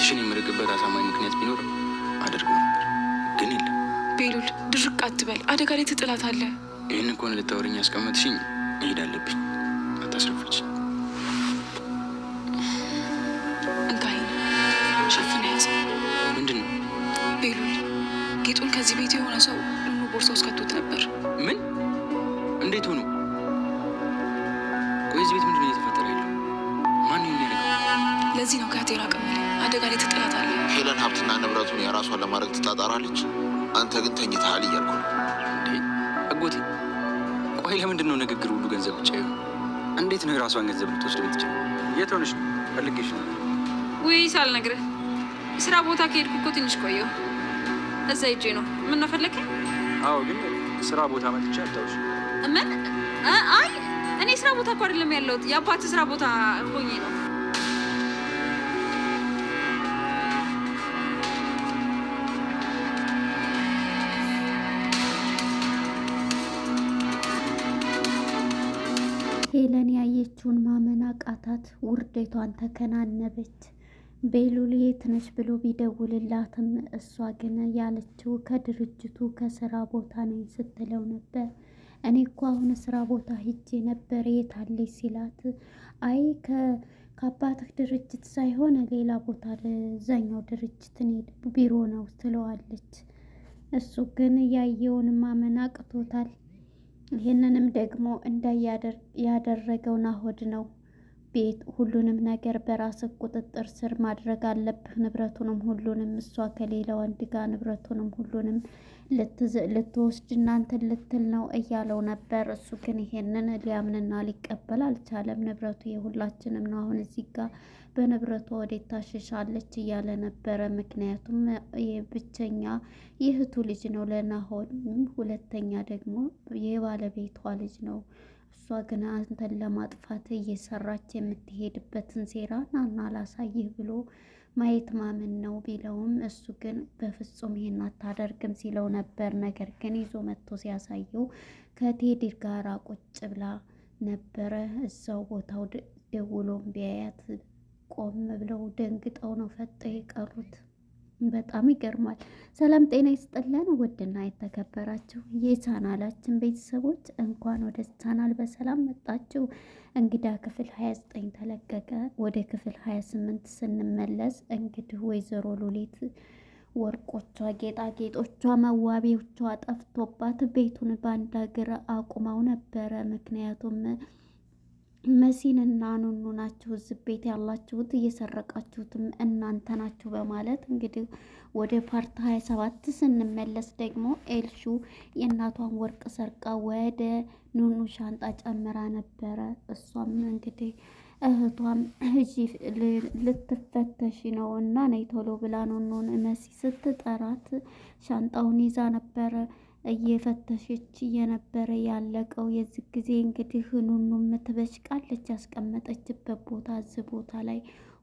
እህትሽን የምርቅበት አሳማኝ ምክንያት ቢኖር አደርገው ነበር፣ ግን የለም። ቤሉል ድርቅ አትበል፣ አደጋ ላይ ትጥላታለህ። ይህን እንኳን ልታወሪኝ ያስቀመጥሽኝ መሄድ አለብኝ። አታስረፍች። እንካይ ሸፍነ ያዝ። ምንድን ነው? ቤሉል ጌጡን ከዚህ ቤት የሆነ ሰው ኑኑ ቦርሳ ውስጥ ከቶት ነበር። ምን? እንዴት ሆኖ? ቆይ እዚህ ቤት ምንድን ነው እየተፈጠረ ያለው? ማን ነው የሚያደርገው? ለዚህ ነው ከቴራ ቅምል አደጋ ላይ ትጥላታለህ። ሄለን ሀብትና ንብረቱን የራሷን ለማድረግ ትጣጣራለች። አንተ ግን ተኝተሃል እያልኩ ነው። አጎቴ ቆይ ለምንድን ነው ንግግር ሁሉ ገንዘብ ብቻ ይሆን? እንዴት ነው የራሷን ገንዘብ ልትወስድ ብትችል? የት ሆነሽ ነው? ፈልጌሽ ነው። ውይ ሳልነግርህ ስራ ቦታ ከሄድኩ እኮ ትንሽ ቆየሁ። እዛ ሂጄ ነው። ምን ነው ፈለግህ? አዎ ግን ስራ ቦታ መጥቼ አታውሽ? ምን? አይ እኔ ስራ ቦታ እኮ አይደለም ያለሁት፣ የአባት ስራ ቦታ ሆኜ ነው። ሄለን ያየችውን ማመን አቃታት። ውርደቷን ተከናነበች። ቤሉል የት ነሽ ብሎ ቢደውልላትም እሷ ግን ያለችው ከድርጅቱ ከስራ ቦታ ነኝ ስትለው ነበር። እኔ እኮ አሁን ስራ ቦታ ሂጄ ነበር የታለች ሲላት፣ አይ ከአባትህ ድርጅት ሳይሆን ሌላ ቦታ ለዛኛው ድርጅት ቢሮ ነው ትለዋለች። እሱ ግን ያየውን ማመን አቅቶታል። ይህንንም ደግሞ ያደረገው ናሆድ ነው። ቤት ሁሉንም ነገር በራስህ ቁጥጥር ስር ማድረግ አለብህ፣ ንብረቱንም ሁሉንም እሷ ከሌላ ወንድ ጋር ንብረቱንም ሁሉንም ልትወስድ እናንተን ልትል ነው እያለው ነበር። እሱ ግን ይሄንን ሊያምንና ሊቀበል አልቻለም። ንብረቱ የሁላችንም ነው፣ አሁን እዚህ ጋር በንብረቱ ወዴት ታሸሻለች እያለ ነበረ። ምክንያቱም ብቸኛ የእህቱ ልጅ ነው ለናሆድ፣ ሁለተኛ ደግሞ የባለቤቷ ልጅ ነው። እሷ ግን አንተን ለማጥፋት እየሰራች የምትሄድበትን ሴራ ናና ላሳይህ ብሎ ማየት ማመን ነው ቢለውም እሱ ግን በፍጹም ይሄን አታደርግም ሲለው ነበር። ነገር ግን ይዞ መጥቶ ሲያሳየው ከቴዲ ጋር ቁጭ ብላ ነበረ። እዛው ቦታው ደውሎም ቢያያት ቆም ብለው ደንግጠው ነው ፈጠው የቀሩት። በጣም ይገርማል። ሰላም ጤና ይስጥልን ውድና የተከበራችሁ የቻናላችን ቤተሰቦች እንኳን ወደ ቻናል በሰላም መጣችሁ። እንግዳ ክፍል 29 ተለቀቀ። ወደ ክፍል 28 ስንመለስ እንግዲህ ወይዘሮ ሉሊት ወርቆቿ፣ ጌጣጌጦቿ፣ መዋቢያዎቿ ጠፍቶባት ቤቱን ባንድ እግር አቁመው ነበረ። ምክንያቱም መሲንና ኑኑ ናችሁ እዚህ ቤት ያላችሁት፣ እየሰረቃችሁትም እናንተ ናችሁ በማለት እንግዲህ ወደ ፓርት 27 ስንመለስ ደግሞ ኤልሹ የእናቷን ወርቅ ሰርቃ ወደ ኑኑ ሻንጣ ጨምራ ነበረ። እሷም እንግዲህ እህቷም ልትፈተሽ ነው እና ነይ ቶሎ ብላ ኑኑን መሲ ስትጠራት ሻንጣውን ይዛ ነበረ እየፈተሸች እየነበረ ያለቀው። የዚህ ጊዜ እንግዲህ ኑኑም ትበሽቃለች። ያስቀመጠችበት ቦታ እዚህ ቦታ ላይ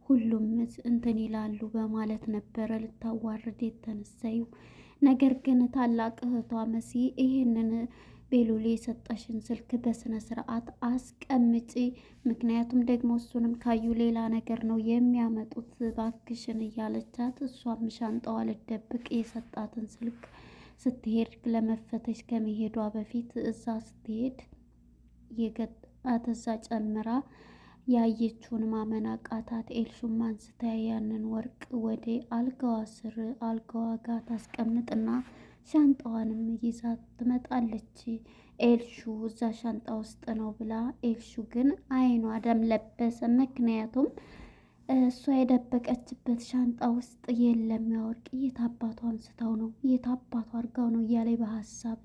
ሁሉም እንትን ይላሉ በማለት ነበረ ልታዋርድ የተነሳዩ። ነገር ግን ታላቅ እህቷ መሲ ይህንን ቤሉል የሰጠሽን ስልክ በስነ ስርዓት አስቀምጪ፣ ምክንያቱም ደግሞ እሱንም ካዩ ሌላ ነገር ነው የሚያመጡት ባክሽን እያለቻት፣ እሷም ሻንጣዋ ልትደብቅ የሰጣትን ስልክ ስትሄድ ለመፈተሽ ከመሄዷ በፊት እዛ ስትሄድ የገጣት እዛ ጨምራ ያየችውን ማመን አቃታት። ኤልሹም አንስታ ያንን ወርቅ ወደ አልጋዋ ስር አልጋዋ ጋር ታስቀምጥና ሻንጣዋንም ይዛ ትመጣለች። ኤልሹ እዛ ሻንጣ ውስጥ ነው ብላ፣ ኤልሹ ግን አይኗ ደም ለበሰ። ምክንያቱም እሷ የደበቀችበት ሻንጣ ውስጥ የለም ያወርቅ። የት አባቷ አንስታው ነው የት አባቷ አርጋው ነው እያለ በሀሳብ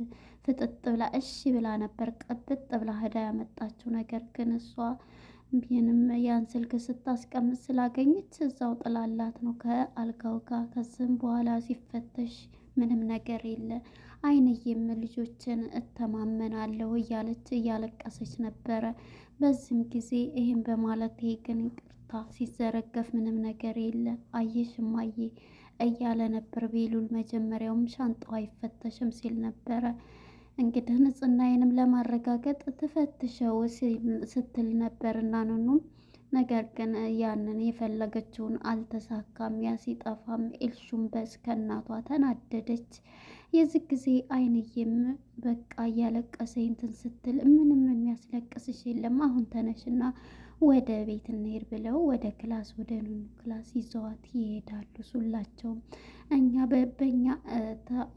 ፍጥጥ ብላ እሺ ብላ ነበር ቀብጥ ብላ ሄዳ ያመጣችው። ነገር ግን እሷ ምንም ያን ስልክ ስታስቀምጥ ስላገኘች እዛው ጥላላት ነው ከአልጋው ጋር። ከዚህም በኋላ ሲፈተሽ ምንም ነገር የለ። አይንዬም ልጆችን እተማመናለሁ እያለች እያለቀሰች ነበረ። በዚህም ጊዜ ይህም በማለት ይሄ ግን ሲዘረገፍ ምንም ነገር የለ አየሽ እማዬ እያለ ነበር ቤሉል። መጀመሪያውም ሻንጣው አይፈተሽም ሲል ነበረ። እንግዲህ ንጽህናዬንም ለማረጋገጥ ትፈትሸው ስትል ነበርና ኑኑም ነገር ግን ያንን የፈለገችውን አልተሳካም። ያ ሲጠፋም ኤልሹም ከእናቷ ተናደደች። የዚህ ጊዜ አይንዬም በቃ እያለቀሰኝ እንትን ስትል ምንም የሚያስለቅስሽ የለም አሁን ተነሽና ወደ ቤት እንሄድ ብለው ወደ ክላስ ወደ ኑኑ ክላስ ይዘዋት ይሄዳሉ። ሁላቸውም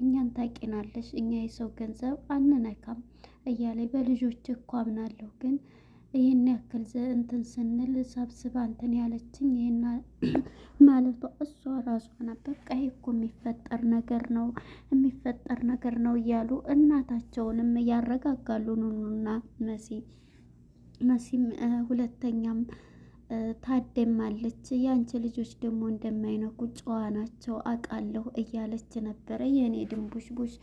እኛን ታቂናለሽ፣ እኛ የሰው ገንዘብ አንነካም እያለ በልጆች እኮ አምናለሁ ግን ይህን ያክል እንትን ስንል ሰብስባ እንትን ያለችኝ ይህና ማለቷ እሷ ራሷ ነበር። ቀይ እኮ የሚፈጠር ነገር ነው እያሉ እናታቸውንም ያረጋጋሉ ኑኑና መሲም ሁለተኛም ታደማለች። ያንቺ ልጆች ደግሞ እንደማይነኩ ጨዋ ናቸው አውቃለሁ እያለች ነበረ። የእኔ ድንቡሽቡሽ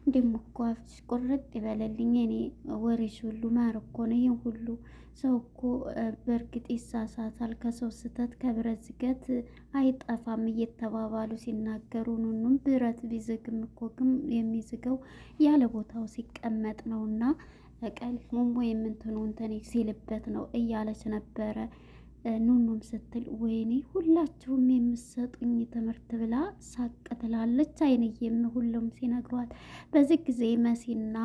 እንደምኳፍሽ ቁርጥ ይበለልኝ የኔ ወሬሽ ሁሉ ማር እኮ ነው። ይህን ሁሉ ሰው እኮ በእርግጥ ይሳሳታል፣ ከሰው ስህተት ከብረት ዝገት አይጠፋም እየተባባሉ ሲናገሩ ኑኑም ብረት ቢዝግም እኮ ግን የሚዝገው ያለ ቦታው ሲቀመጥ ነውና ቀልሙም ወይም እንትኑ እንትን ሲልበት ነው እያለች ነበረ። ኑኑም ስትል ወይኔ ሁላችሁም የምትሰጡኝ ትምህርት ብላ ሳቅ ትላለች። አይንዬም ሁሉም ሲነግሯት በዚህ ጊዜ መሲና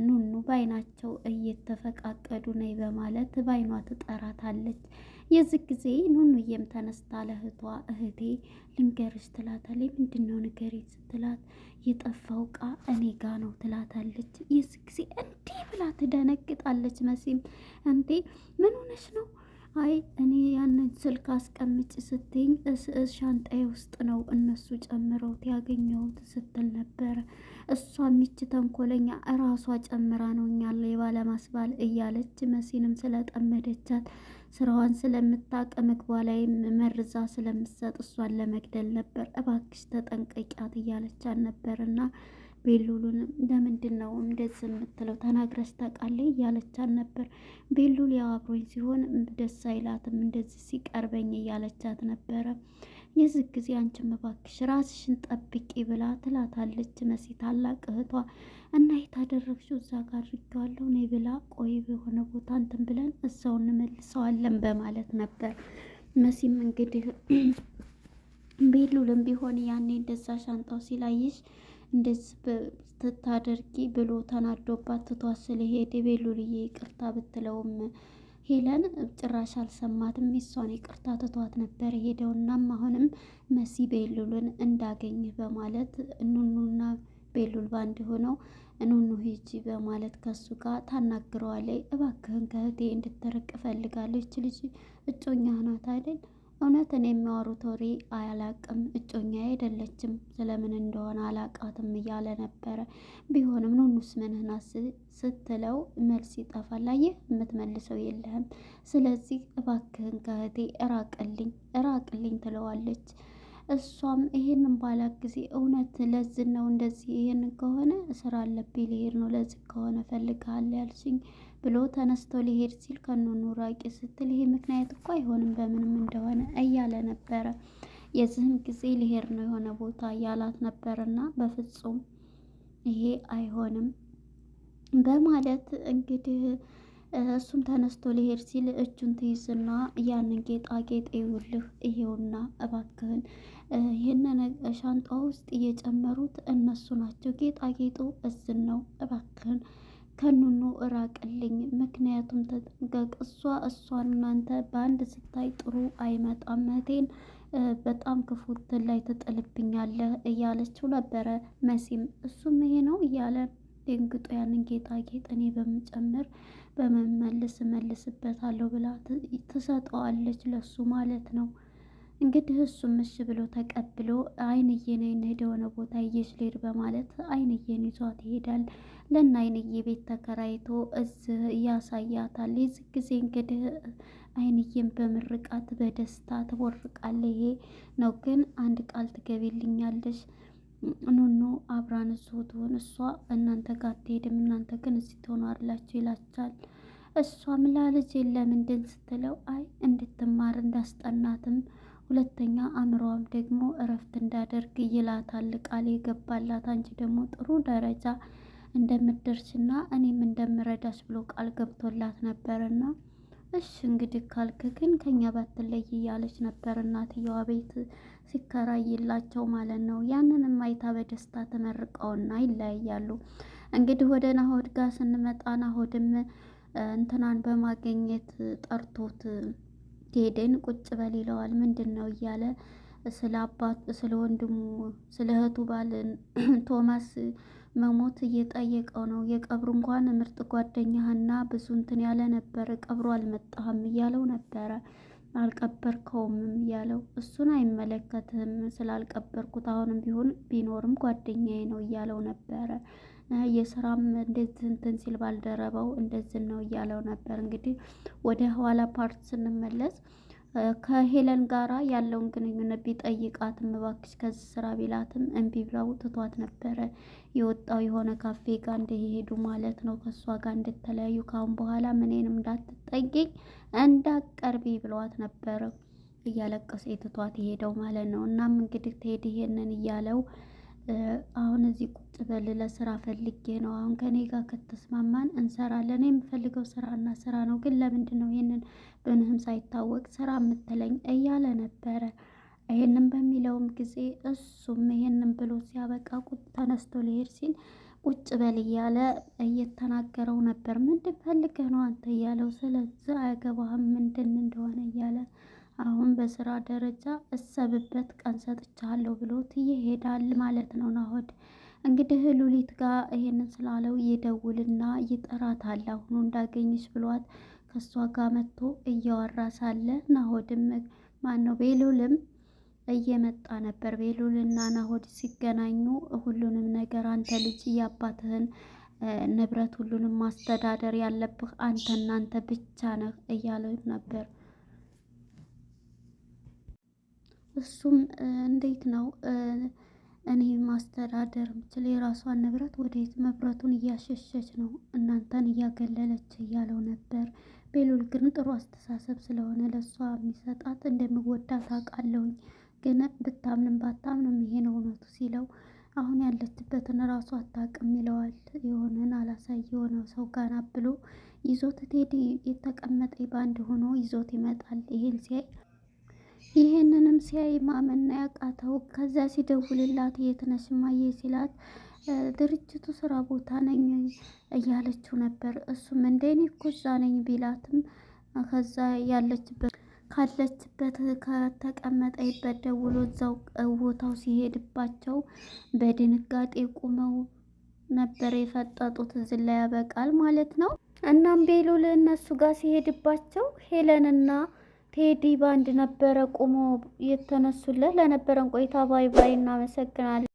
ኑኑ በአይናቸው እየተፈቃቀዱ ነይ በማለት በአይኗ ትጠራታለች። የዚህ ጊዜ ኑኑዬም ተነስታ ለእህቷ እህቴ ልንገርሽ ትላታለች። ምንድነው ንገሪኝ ስትላት የጠፋው እቃ እኔ ጋ ነው ትላታለች። የዚህ ጊዜ እንዴ ብላ ትደነግጣለች። መሲም እንዴ ምን ሆነሽ ነው? አይ እኔ ያንን ስልክ አስቀምጭ ስትኝ ሻንጣዬ ውስጥ ነው እነሱ ጨምረውት ያገኘሁት ስትል ነበረ። እሷ ሚች ተንኮለኛ እራሷ ጨምራ ነው እኛን ሌባ ለማስባል እያለች መሲንም ስለጠመደቻት ስራዋን ስለምታውቅ ምግቧ ላይ መርዛ ስለምትሰጥ እሷን ለመግደል ነበር። እባክሽ ተጠንቀቂያት እያለቻት ነበርና ቤሉልን ለምንድን ነው እንደዚህ የምትለው ተናግረሽ ታውቃለች እያለቻት ነበር። ቤሉል ያው አብሮኝ ሲሆን ደስ አይላትም እንደዚህ ሲቀርበኝ እያለቻት ነበረ። የዚህ ጊዜ አንቺም እባክሽ ራስሽን ጠብቂ ብላ ትላታለች መሲ ታላቅ እህቷ። እና የታደረግሽው እዛ ጋር አድርጌዋለሁ ነይ ብላ ቆይ በሆነ ቦታ እንትን ብለን እዛው እንመልሰዋለን በማለት ነበር። መሲም እንግዲህ ቤሉልም ቢሆን ያኔ እንደዛ ሻንጣው ሲላይሽ እንደዚህ ትታደርጊ ብሎ ተናዶባት ትቷት ስለሄደ ቤሉልዬ ይቅርታ ብትለውም ሄለን ጭራሽ አልሰማትም። የሷን ይቅርታ ትቷት ነበር ሄደውናም አሁንም መሲ ቤሉልን እንዳገኝ በማለት ኑኑና ቤሉል ባንድ ሆነው ኑኑ ሂጂ በማለት ከሱ ጋር ታናግረዋለች። እባክህን ከእህቴ እንድትርቅ እፈልጋለች ልጅ እጮኛ ናት አይደል? እውነት እኔ የሚያወሩት ወሬ አያላቅም፣ እጮኛ አይደለችም፣ ስለምን እንደሆነ አላቃትም እያለ ነበረ። ቢሆንም ኑኑስ ምንህ ናት ስትለው መልስ ይጠፋል። አየህ የምትመልሰው የለህም፣ ስለዚህ እባክህን ከእህቴ እራቅልኝ ትለዋለች። እሷም ይሄንን ባላት ጊዜ እውነት ለዚህ ነው እንደዚህ፣ ይሄንን ከሆነ ስራ አለብኝ ልሄድ ነው፣ ለዚህ ከሆነ ፈልግሃል ያልሽኝ ብሎ ተነስቶ ሊሄድ ሲል ከኑኑ ራቂ ስትል ይሄ ምክንያት እኮ አይሆንም በምንም እንደሆነ እያለ ነበረ። የዚህም ጊዜ ሊሄድ ነው የሆነ ቦታ እያላት ነበርና በፍጹም ይሄ አይሆንም በማለት እንግዲህ እሱም ተነስቶ ሊሄድ ሲል እጁን ትይዝና ያንን ጌጣጌጥ ይውልህ ይሄውና እባክህን ይህንን ሻንጣ ውስጥ እየጨመሩት እነሱ ናቸው፣ ጌጣጌጡ እዝን ነው፣ እባክህን ከኑኑ እራቅልኝ፣ ምክንያቱም ተጠንቀቅ፣ እሷን እናንተ በአንድ ስታይ ጥሩ አይመጣም፣ እህቴን በጣም ክፉትን ላይ ትጥልብኛለህ እያለችው ነበረ መሲም። እሱም ይሄ ነው እያለ ደንግጦ ያንን ጌጣጌጥ እኔ በምጨምር መልስበታለሁ ብላ ትሰጠዋለች ለሱ ማለት ነው። እንግዲህ እሱም እሺ ብሎ ተቀብሎ አይንዬን እንሂድ የሆነ ቦታ ይዤሽ ልሄድ በማለት አይንዬን ይዟት ይሄዳል። ለእነ አይንዬ ቤት ተከራይቶ እዚህ ያሳያታል። የዚህ ጊዜ እንግዲህ አይንዬን በምርቃት በደስታ ትቦርቃለች። ይሄ ነው ግን አንድ ቃል ትገቢልኛለሽ ኑኑ አብራን እዚሁ ትሆን፣ እሷ እናንተ ጋር አትሄድም፣ እናንተ ግን እዚህ ትሆናላችሁ ይላቻል። እሷም ላልጅ ለምንድን ስትለው አይ እንድትማር እንዳስጠናትም ሁለተኛ አእምሮዋም ደግሞ እረፍት እንዳደርግ ይላታል። ቃል የገባላት አንቺ ደግሞ ጥሩ ደረጃ እንደምትደርሽና እኔም እንደምረዳሽ ብሎ ቃል ገብቶላት ነበርና እሺ እንግዲህ ካልክ ግን ከኛ ባትለይ እያለች ነበር እናትየዋ ቤት ሲከራይላቸው ማለት ነው። ያንንም አይታ በደስታ ተመርቀውና ይለያያሉ። እንግዲህ ወደ ናሆድ ጋር ስንመጣ ናሆድም እንትናን በማገኘት ጠርቶት ቴድን ቁጭ በል ይለዋል። ምንድን ነው እያለ ስለ አባት ስለ ወንድሙ ስለ እህቱ ባል ቶማስ መሞት እየጠየቀው ነው። የቀብሩ እንኳን ምርጥ ጓደኛህና ብዙ እንትን ያለ ነበር፣ ቀብሩ አልመጣህም እያለው ነበረ። አልቀበርከውም እያለው እሱን አይመለከትህም ስላልቀበርኩት አሁንም ቢሆን ቢኖርም ጓደኛዬ ነው እያለው ነበረ። የስራም እንደዚህ እንትን ሲል ባልደረበው እንደዚህ ነው እያለው ነበር። እንግዲህ ወደ ኋላ ፓርት ስንመለስ ከሄለን ጋራ ያለውን ግንኙነት ቢጠይቃትም እባክሽ ከዚህ ስራ ቢላትም እምቢ ብለው ትቷት ነበረ የወጣው የሆነ ካፌ ጋር እንደሄዱ ማለት ነው። ከእሷ ጋር እንደተለያዩ ካሁን በኋላ ምኔንም እንዳትጠይኝ እንዳቀርቢ ብለዋት ነበረ። እያለቀሰ ትቷት የሄደው ማለት ነው። እናም እንግዲህ ትሄድ ይሄንን እያለው አሁን እዚህ ቁጭ በል ለስራ ፈልጌ ነው። አሁን ከኔ ጋር ከተስማማን እንሰራለን። የምፈልገው ስራና ስራ ነው። ግን ለምንድን ነው ይሄንን ብንህም ሳይታወቅ ስራ የምትለኝ እያለ ነበረ። ይሄንን በሚለውም ጊዜ እሱም ይሄንን ብሎ ሲያበቃ ቁጭ ተነስቶ ሊሄድ ሲል ቁጭ በል እያለ እየተናገረው ነበር። ምንድን ፈልገህ ነው አንተ እያለው፣ ስለዚህ አያገባህም ምንድን እንደሆነ እያለ አሁን በስራ ደረጃ እሰብበት ቀን ሰጥቻለሁ ብሎት ይሄዳል ማለት ነው። ናሆድ እንግዲህ ሉሊት ጋር ይሄንን ስላለው ይደውልና ይጠራታል። አሁኑ እንዳገኝሽ ብሏት ከሷ ጋር መጥቶ እያወራ ሳለ ናሆድም ማነው ቤሉልም እየመጣ ነበር። ቤሉልና ናሆድ ሲገናኙ ሁሉንም ነገር አንተ ልጅ የአባትህን ንብረት ሁሉንም ማስተዳደር ያለብህ አንተ ብቻ ነህ እያለ ነበር። እሱም እንዴት ነው እኔ ማስተዳደር ምችል? የራሷን ንብረት ወዴት መብረቱን እያሸሸች ነው እናንተን እያገለለች እያለው ነበር። ቤሉል ግን ጥሩ አስተሳሰብ ስለሆነ ለእሷ የሚሰጣት እንደምወዳት አውቃለሁኝ፣ ግን ብታምንም ባታምንም ይሄ ነው እውነቱ ሲለው አሁን ያለችበትን ራሷ አታውቅም ይለዋል። የሆነን አላሳይ የሆነው ሰው ጋና ብሎ ይዞት ቴዲ የተቀመጠ ባንድ ሆኖ ይዞት ይመጣል። ይሄንንም ሲያይ ማመን ያቃተው። ከዛ ሲደውልላት የት ነሽ እማዬ ሲላት ድርጅቱ ስራ ቦታ ነኝ እያለችው ነበር። እሱም እንደኔ እኮ እዛ ነኝ ቢላትም ከዛ ካለችበት ከተቀመጠበት ደውሎ እዛው ቦታው ሲሄድባቸው በድንጋጤ ቁመው ነበር የፈጠጡት። እዚህ ላይ ያበቃል ማለት ነው። እናም ቤሉል እነሱ ጋር ሲሄድባቸው ሄለንና ቴዲ ባንድ ነበረ ቁሞ የተነሱለት። ለነበረን ቆይታ ባይ ባይ፣ እናመሰግናለን።